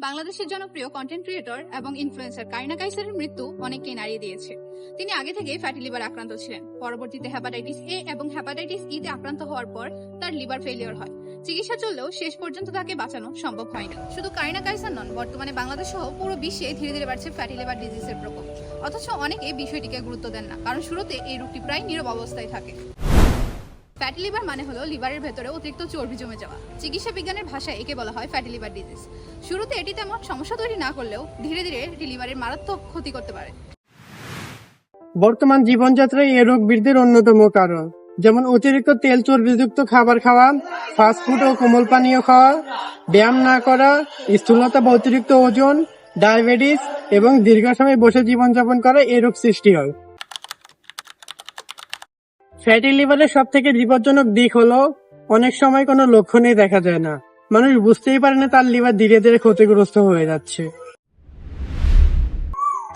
বাংলাদেশের জনপ্রিয় content creator এবং ইনফ্লুয়েন্সার কারিনা কাইসারের মৃত্যু অনেককেই নাড়িয়ে দিয়েছে। তিনি আগে থেকে ফ্যাটি লিভার আক্রান্ত ছিলেন। পরবর্তীতে হেপাটাইটিস এ এবং হেপাটাইটিস ই তে আক্রান্ত হওয়ার পর তার লিভার ফেলিওর হয়। চিকিৎসা চললেও শেষ পর্যন্ত তাকে বাঁচানো সম্ভব হয়নি। শুধু কারিনা কাইসার নন, বর্তমানে বাংলাদেশ সহ পুরো বিশ্বে ধীরে ধীরে বাড়ছে ফ্যাটি লিভার ডিজিজের প্রকোপ। অথচ অনেকে বিষয়টিকে গুরুত্ব দেন না, কারণ শুরুতে এই রোগটি প্রায় নীরব অবস্থায় থাকে। ফ্যাটি লিভার মানে হলো লিভারের ভেতরে অতিরিক্ত চর্বি জমে যাওয়া। চিকিৎসা বিজ্ঞানের ভাষায় একে বলা হয় ফ্যাটি লিভার ডিজিজ। শুরুতে এটি তেমন সমস্যা তৈরি না করলেও ধীরে ধীরে এটি লিভারের মারাত্মক ক্ষতি করতে পারে। বর্তমান জীবনযাত্রায় এ রোগ বৃদ্ধির অন্যতম কারণ, যেমন অতিরিক্ত তেল চর্বিযুক্ত খাবার খাওয়া, ফাস্টফুড ও কোমল পানীয় খাওয়া, ব্যায়াম না করা, স্থূলতা বা অতিরিক্ত ওজন, ডায়াবেটিস এবং দীর্ঘ সময় বসে জীবনযাপন করা এ রোগ সৃষ্টি হয়। ফ্যাটি লিভারের সব থেকে বিপজ্জনক দিক হলো অনেক সময় কোনো লক্ষণই দেখা যায় না। মানুষ বুঝতেই পারে না তার লিভার ধীরে ধীরে ক্ষতিগ্রস্ত হয়ে যাচ্ছে।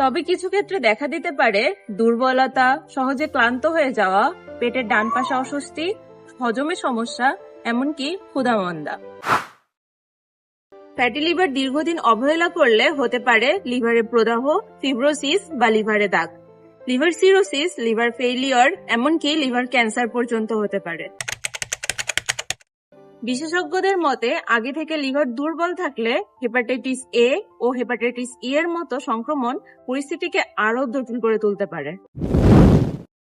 তবে কিছু ক্ষেত্রে দেখা দিতে পারে দুর্বলতা, সহজে ক্লান্ত হয়ে যাওয়া, পেটের ডান পাশে অস্বস্তি, হজমে সমস্যা, এমনকি ক্ষুধামন্দা। ফ্যাটি লিভার দীর্ঘদিন অবহেলা করলে হতে পারে লিভারে প্রদাহ, ফিব্রোসিস বা লিভারে দাগ, লিভার সিরোসিস, লিভার ফেইলিওর, এমনকি লিভার ক্যান্সার পর্যন্ত হতে পারে। বিশেষজ্ঞদের মতে আগে থেকে লিভার দুর্বল থাকলে hepatitis A O hepatitis E এর মতো সংক্রমণ পরিস্থিতিকে আরো জটিল করে তুলতে পারে।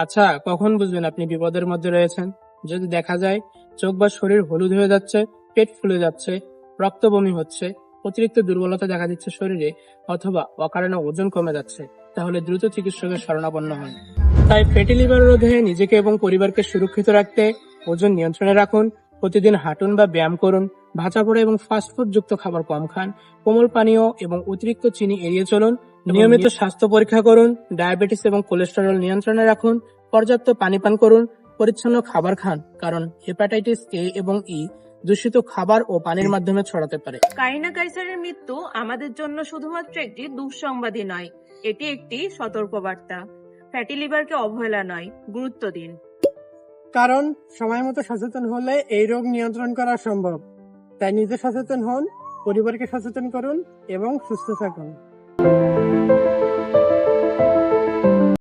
আচ্ছা, কখন বুঝবেন আপনি বিপদের মধ্যে রয়েছেন? যদি দেখা যায় চোখ বা শরীর হলুদ হয়ে যাচ্ছে, পেট ফুলে যাচ্ছে, রক্ত বমি হচ্ছে, অতিরিক্ত দুর্বলতা দেখা দিচ্ছে শরীরে, অথবা অকারণে ওজন কমে যাচ্ছে, তাহলে দ্রুত চিকিৎসকের শরণাপন্ন হন। তাই ফ্যাটি লিভার রোধে নিজেকে এবং পরিবারকে সুরক্ষিত রাখতে ওজন নিয়ন্ত্রণে রাখুন, প্রতিদিন হাঁটুন বা ব্যায়াম করুন, ভাজা পোড়া এবং ফাস্টফুড যুক্ত খাবার কম খান, কোমল পানীয় এবং অতিরিক্ত চিনি এড়িয়ে চলুন, নিয়মিত স্বাস্থ্য পরীক্ষা করুন, ডায়াবেটিস এবং কোলেস্টেরল নিয়ন্ত্রণে রাখুন, পর্যাপ্ত পানি পান করুন, পরিচ্ছন্ন খাবার খান, কারণ হেপাটাইটিস এ এবং ই দূষিত খাবার ও পানির মাধ্যমে ছড়াতে পারে। কারিনা কাইসারের মৃত্যু আমাদের জন্য শুধুমাত্র একটি দুঃসংবাদই নয়, এটি একটি সতর্কবার্তা। ফ্যাটি লিভারকে অবহেলা নয়, গুরুত্ব দিন। কারণ সময় মতো সচেতন হলে এই রোগ নিয়ন্ত্রণ করা সম্ভব। তাই নিজে সচেতন হন, পরিবারকে সচেতন করুন এবং সুস্থ থাকুন।